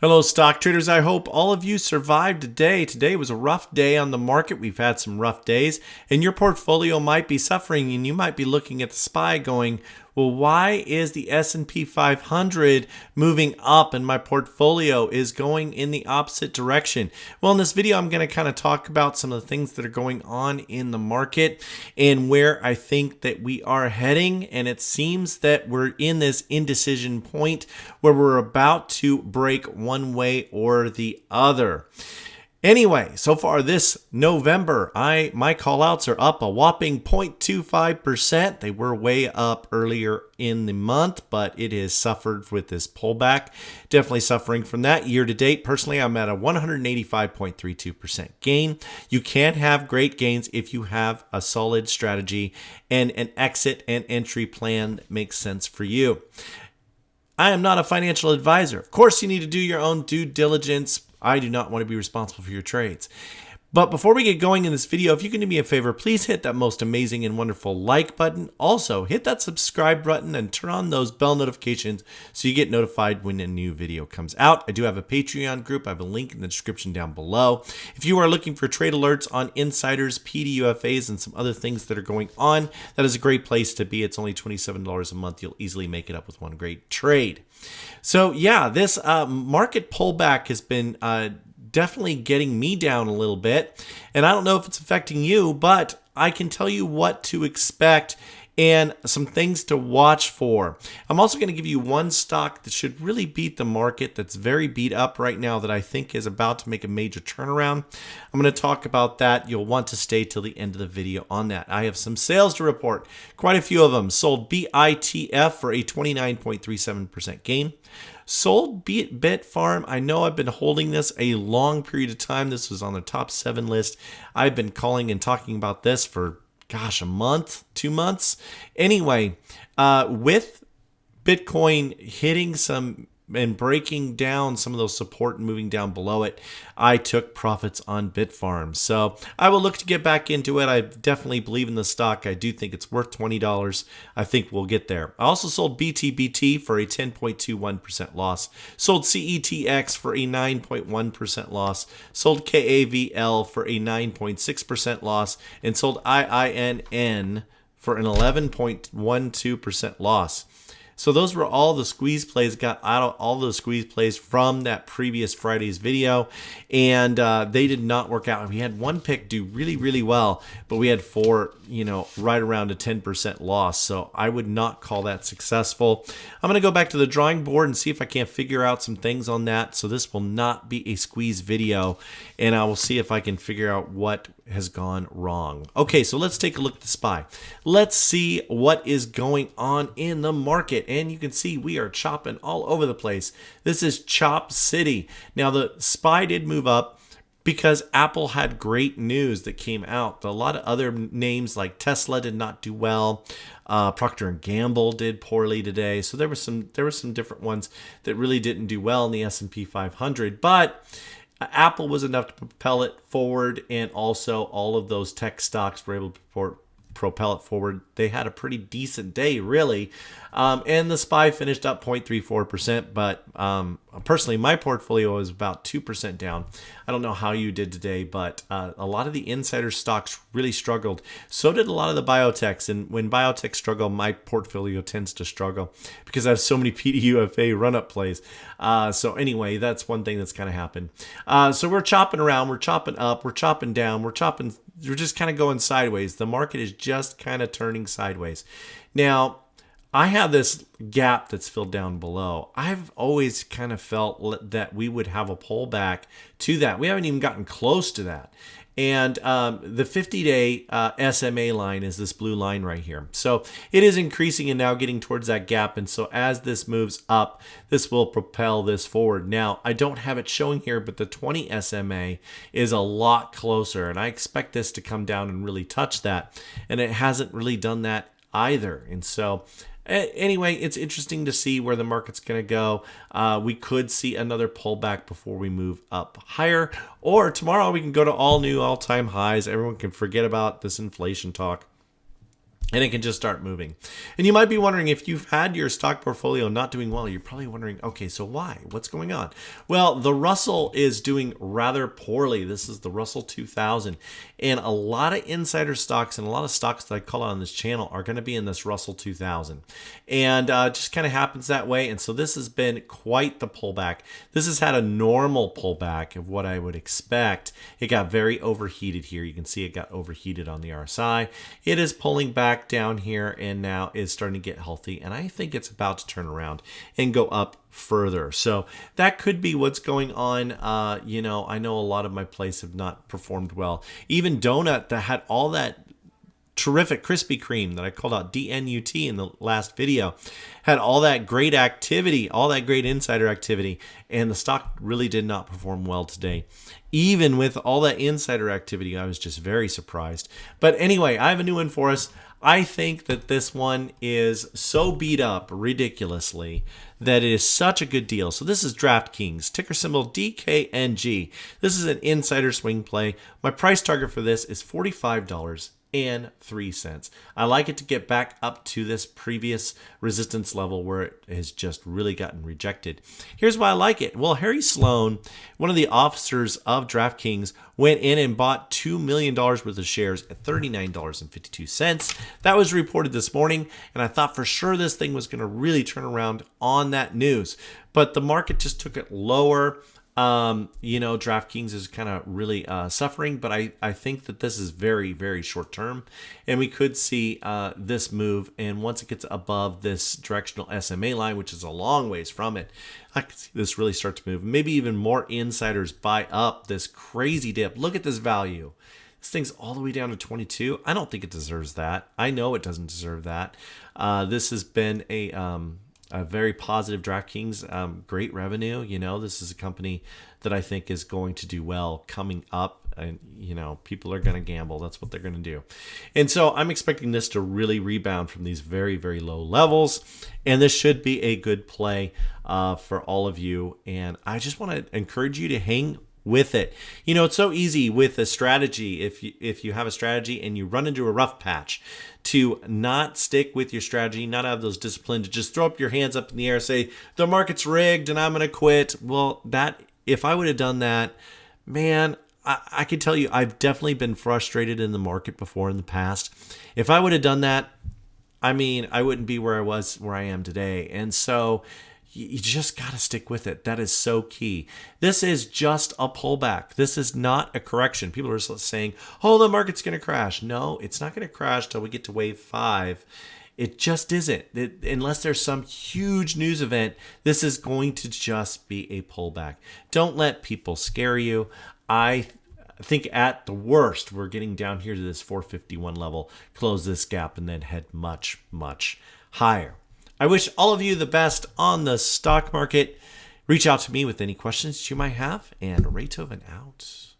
Hello, stock traders. I hope all of you survived today. Today was a rough day on the market. We've had some rough days, and your portfolio might be suffering, and you might be looking at the SPY going, well, why is the S&P 500 moving up and my portfolio is going in the opposite direction? Well, in this video, I'm going to kind of talk about some of the things that are going on in the market and where I think that we are heading. And it seems that we're in this indecision point where we're about to break one way or the other. Anyway, so far this November, my callouts are up a whopping 0.25%. They were way up earlier in the month, but it has suffered with this pullback. Definitely suffering from that. Year to date, personally, I'm at a 185.32% gain. You can have great gains if you have a solid strategy and an exit and entry plan that makes sense for you. I am not a financial advisor. Of course, you need to do your own due diligence. I do not want to be responsible for your trades. But before we get going in this video, if you can do me a favor, please hit that most amazing and wonderful like button. Also, hit that subscribe button and turn on those bell notifications so you get notified when a new video comes out. I do have a Patreon group. I have a link in the description down below. If you are looking for trade alerts on insiders, PDUFAs, and some other things that are going on, that is a great place to be. It's only $27 a month. You'll easily make it up with one great trade. So yeah, this market pullback has been definitely getting me down a little bit. And I don't know if it's affecting you, but I can tell you what to expect and some things to watch for. I'm also going to give you one stock that should really beat the market that's very beat up right now that I think is about to make a major turnaround. I'm going to talk about that. You'll want to stay till the end of the video on that. I have some sales to report, quite a few of them. Sold BITF for a 29.37% gain. Sold Bitfarm. I know I've been holding this a long period of time. This was on the top 7 list. I've been calling and talking about this for a month, 2 months. Anyway, with Bitcoin hitting some and breaking down some of those support and moving down below it, I took profits on Bitfarm. So I will look to get back into it. I definitely believe in the stock. I do think it's worth $20. I think we'll get there. I also sold BTBT for a 10.21% loss. Sold CETX for a 9.1% loss. Sold KAVL for a 9.6% loss. And sold IINN for an 11.12% loss. So those were all the squeeze plays, got out of all the squeeze plays from that previous Friday's video, and they did not work out. We had one pick do really, really well, but we had 4, right around a 10% loss. So I would not call that successful. I'm going to go back to the drawing board and see if I can't figure out some things on that. So this will not be a squeeze video, and I will see if I can figure out what has gone wrong. Okay, so let's take a look at the SPY. Let's see what is going on in the market. And you can see we are chopping all over the place. This is Chop City. Now the SPY did move up because Apple had great news that came out. A lot of other names like Tesla did not do well. Procter & Gamble did poorly today. So there were some different ones that really didn't do well in the S&P 500. But Apple was enough to propel it forward, and also all of those tech stocks were able to propel it forward. They had a pretty decent day, really. And the SPY finished up 0.34%, but personally, my portfolio is about 2% down. I don't know how you did today, but a lot of the insider stocks really struggled. So did a lot of the biotechs, and when biotech struggle, my portfolio tends to struggle because I have so many PDUFA run-up plays. So anyway, that's one thing that's kind of happened. So we're chopping around, we're chopping up, we're chopping down, we're just kind of going sideways. The market is just kind of turning sideways. Now, I have this gap that's filled down below. I've always kind of felt that we would have a pullback to that. We haven't even gotten close to that. And the 50-day SMA line is this blue line right here. So it is increasing and now getting towards that gap. And so as this moves up, this will propel this forward. Now, I don't have it showing here, but the 20 SMA is a lot closer. And I expect this to come down and really touch that. And it hasn't really done that either. And so anyway, it's interesting to see where the market's going to go. We could see another pullback before we move up higher, or tomorrow we can go to all new all-time highs. Everyone can forget about this inflation talk. and it can just start moving. And you might be wondering, if you've had your stock portfolio not doing well, you're probably wondering, okay, so why? What's going on? Well, the Russell is doing rather poorly. This is the Russell 2000. And a lot of insider stocks and a lot of stocks that I call out on this channel are going to be in this Russell 2000. And it just kind of happens that way. And so this has been quite the pullback. This has had a normal pullback of what I would expect. It got very overheated here. You can see it got overheated on the RSI. It is pulling back down here and now is starting to get healthy, and I think it's about to turn around and go up further. So that could be what's going on. You know, I know a lot of my plays have not performed well. Even Donut, that had all that terrific Krispy Kreme that I called out DNUT in the last video, had all that great activity, all that great insider activity, and the stock really did not perform well today. Even with all that insider activity, I was just very surprised. But anyway, I have a new one for us. I think that this one is so beat up ridiculously that it is such a good deal. So this is DraftKings, ticker symbol DKNG. This is an insider swing play. My price target for this is $45.03. I like it to get back up to this previous resistance level where it has just really gotten rejected. Here's why I like it. Well, Harry Sloan, one of the officers of DraftKings, went in and bought $2 million worth of shares at $39.52. That was reported this morning, and I thought for sure this thing was going to really turn around on that news. But the market just took it lower. You know, DraftKings is kind of really suffering, but I think that this is very, very short term, and we could see this move. And once it gets above this directional SMA line, which is a long ways from it, I could see this really start to move. Maybe even more insiders buy up this crazy dip. Look at this value. This thing's all the way down to 22. I don't think it deserves that. I know it doesn't deserve that. This has been a very positive DraftKings, great revenue. You know, this is a company that I think is going to do well coming up. And, you know, people are going to gamble. That's what they're going to do. And so I'm expecting this to really rebound from these very, very low levels. And this should be a good play for all of you. And I just want to encourage you to hang with it. You know, it's so easy with a strategy. If you have a strategy and you run into a rough patch, to not stick with your strategy, not have those discipline, to just throw up your hands up in the air, say the market's rigged and I'm going to quit. Well, that if I would have done that, man, I can tell you I've definitely been frustrated in the market before in the past. If I would have done that, I mean, I wouldn't be where I am today. And so you just got to stick with it. That is so key. This is just a pullback. This is not a correction. People are just saying, oh, the market's going to crash. No, it's not going to crash till we get to wave 5. It just isn't. Unless there's some huge news event, this is going to just be a pullback. Don't let people scare you. I think at the worst, we're getting down here to this 451 level, close this gap, and then head much, much higher. I wish all of you the best on the stock market. Reach out to me with any questions you might have, and Raythoven out.